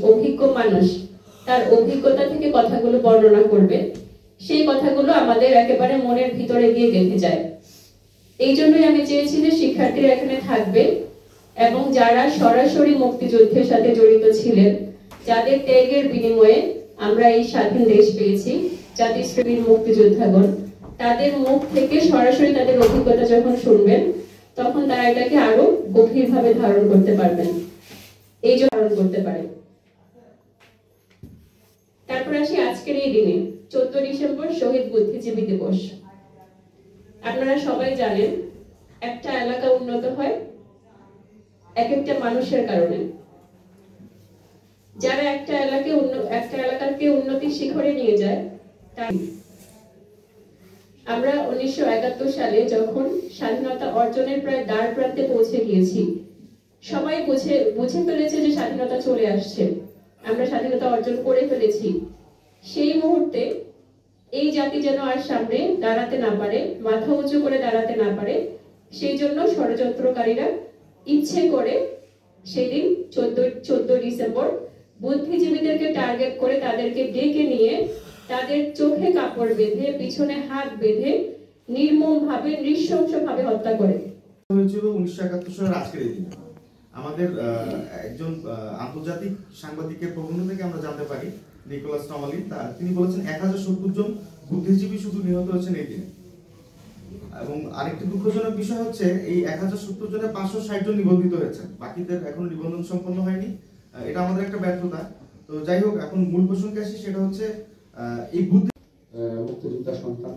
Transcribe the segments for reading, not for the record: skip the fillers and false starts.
অভিজ্ঞ মানুষ তার অভিজ্ঞতা থেকে কথাগুলো বর্ণনা করবে, সেই কথাগুলো আমাদের একেবারে মনের ভিতরে গিয়ে গেঁথে যায়। এই জন্যই আমি চেয়েছি যে শিক্ষার্থীরা এখানে থাকবে এবং যারা সরাসরি মুক্তিযুদ্ধের সাথে জড়িত ছিলেন, যাদের ত্যাগের বিনিময়ে আমরা এই স্বাধীন দেশ পেয়েছি, জাতিশ্রেণীর মুক্তিযোদ্ধাগণ, তাদের মুখ থেকে সরাসরি তাদের অভিজ্ঞতা যখন শুনবেন তখন তারা এটাকে আরো গভীরভাবে ধারণ করতে পারবেন, এই জন্য ধারণ করতে পারে। তারপর আসি আজকের এই দিনে 14 ডিসেম্বর শহীদ বুদ্ধিজীবী দিবস। আপনারা সবাই জানেন একটা এলাকা উন্নত হয় এক একটা মানুষের কারণে। যারা একটা এলাকাকে উন্নতির শিখরে নিয়ে যায়, তাই আমরা 1971 সালে যখন স্বাধীনতা অর্জনের প্রায় দ্বার প্রান্তে পৌঁছে গিয়েছি, সবাই বুঝে ফেলেছে যে স্বাধীনতা চলে আসছে, আমরা স্বাধীনতা অর্জন করে ফেলেছি। সেই মুহূর্তে এই জাতি যেন আর সামনে দাঁড়াতে না পারে, মাথা উঁচু করে দাঁড়াতে না পারে, সেই জন্য ষড়যন্ত্রকারীরা ইচ্ছে করে সেদিন 14 ডিসেম্বর বুদ্ধিজীবীদেরকে টার্গেট করে তাদেরকে ডেকে নিয়ে তাদের চোখে কাপড় বেঁধে পিছনে হাত বেঁধে নির্মমভাবে নৃশংসভাবে হত্যা করে। হয়েছিল 1971 সালের আজকের এই দিনে। আমাদের একজন আন্তর্জাতিক সাংবাদিকের প্রবন্ধ থেকে আমরা জানতে পারি, নিকোলাস টমালিন, তিনি বলেছেন 1070 জন বুদ্ধিজীবী শুধু নিহত হয়েছেন এই দিনে। এবং আরেকটি দুঃখজনক বিষয় হচ্ছে এই 1070 জনে 560 জন নিবন্ধিত হয়েছেন, বাকিদের এখনো নিবন্ধন সম্পন্ন হয়নি। এটা আমাদের একটা ব্যর্থতা। তো যাই হোক, এখন মূল প্রসঙ্গে আসি, সেটা হচ্ছে এই মুক্তিযোদ্ধা সন্তান,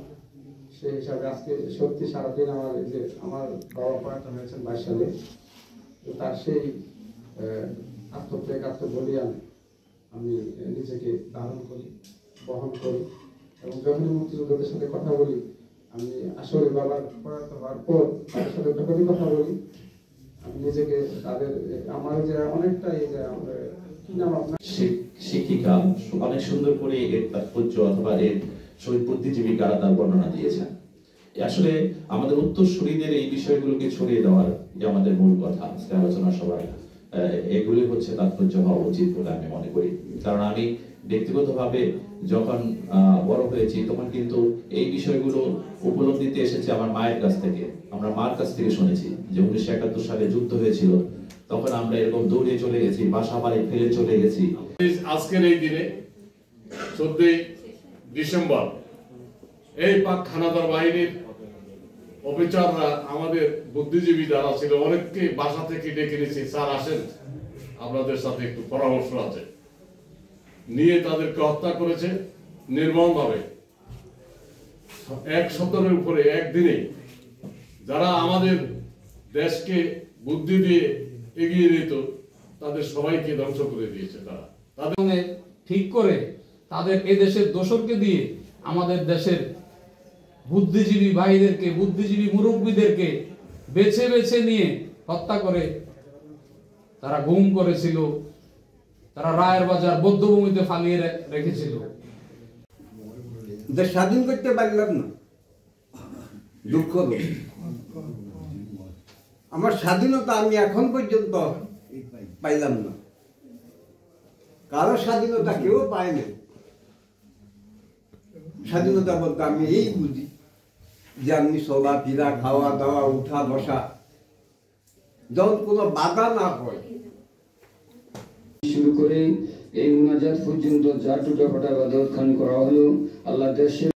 সেই হিসাবে আজকে সত্যি সারাদিন আমার বাবা প্রয়াত হয়েছেন 22 সালে, তার সেই আত্মত্যাগ আত্মবলিদান আমি নিজেকে ধারণ করি, বহন করি। এবং যখনই মুক্তিযোদ্ধাদের সাথে কথা বলি, আমি আসলে বাবার প্রয়াত হওয়ার পর তাদের সাথে যখনই কথা বলি, আমি নিজেকে আমার যে অনেকটা কি নাম আপনার শিক্ষিকা অনেক সুন্দর করে এর তাৎপর্য অথবা এর শহীদ বুদ্ধিজীবী কারা তার বর্ণনা দিয়েছেন। আসলে আমাদের উত্তরসূরিদের এই বিষয়গুলোকে ছড়িয়ে দেওয়ার যে আমাদের মূল কথা আজকে আলোচনা সভায়, এগুলি হচ্ছে তাৎপর্য হওয়া উচিত বলে আমি মনে করি। কারণ আমি ব্যক্তিগতভাবে যখন বড় হয়েছি তখন কিন্তু এই বিষয়গুলো উপলব্ধিতে এসেছে আমার মায়ের কাছ থেকে। আমরা মার কাছ থেকে শুনেছি যে 1971 সালে যুদ্ধ হয়েছিল, তখন আমরা এরকম দৌড়ে চলে গেছি, বাসা বাড়ি ফেলে চলে গেছি। আজকের এই দিনে 14 ডিসেম্বর এই পাক খানাদার বাহিনীর অফিসাররা আমাদের বুদ্ধিজীবী যারা ছিল অনেককে বাসা থেকে ডেকে নিয়েছে, স্যার আসেন আপনাদের সাথে একটু পরামর্শ আছে, নিয়ে তাদেরকে হত্যা করেছে নির্মমভাবে। 117-এর উপরে একদিনে যারা আমাদের দেশকে বুদ্ধি দিয়ে এগিয়ে নিত তাদের সবাইকে ধ্বংস করে দিয়েছে। তারা তাদের ঠিক করে তাদের এদেশের দোসরকে দিয়ে আমাদের দেশের বুদ্ধিজীবী ভাইদেরকে, বুদ্ধিজীবী মুরব্বীদেরকে বেছে বেছে নিয়ে হত্যা করে তারা গুম করেছিল, তারা রায়ের বাজার বৌদ্ধভূমিতে ফালিয়ে রেখেছিল। দেশ স্বাধীন করতে পারলাম না, দুঃখ। আমার স্বাধীনতা আমি এখন পর্যন্ত পাইলাম না, কারো স্বাধীনতা কেউ পায় না। স্বাধীনতা বলতে আমি এই বুঝি যে আমি চলা ফিরা, খাওয়া দাওয়া, উঠা বসা, যখন কোনো বাধা না হয়। শুরু করে এই মুনাজাত পর্যন্ত যা টুটাফাটা ইবাদত খান করা হলো, আল্লাহ দেশে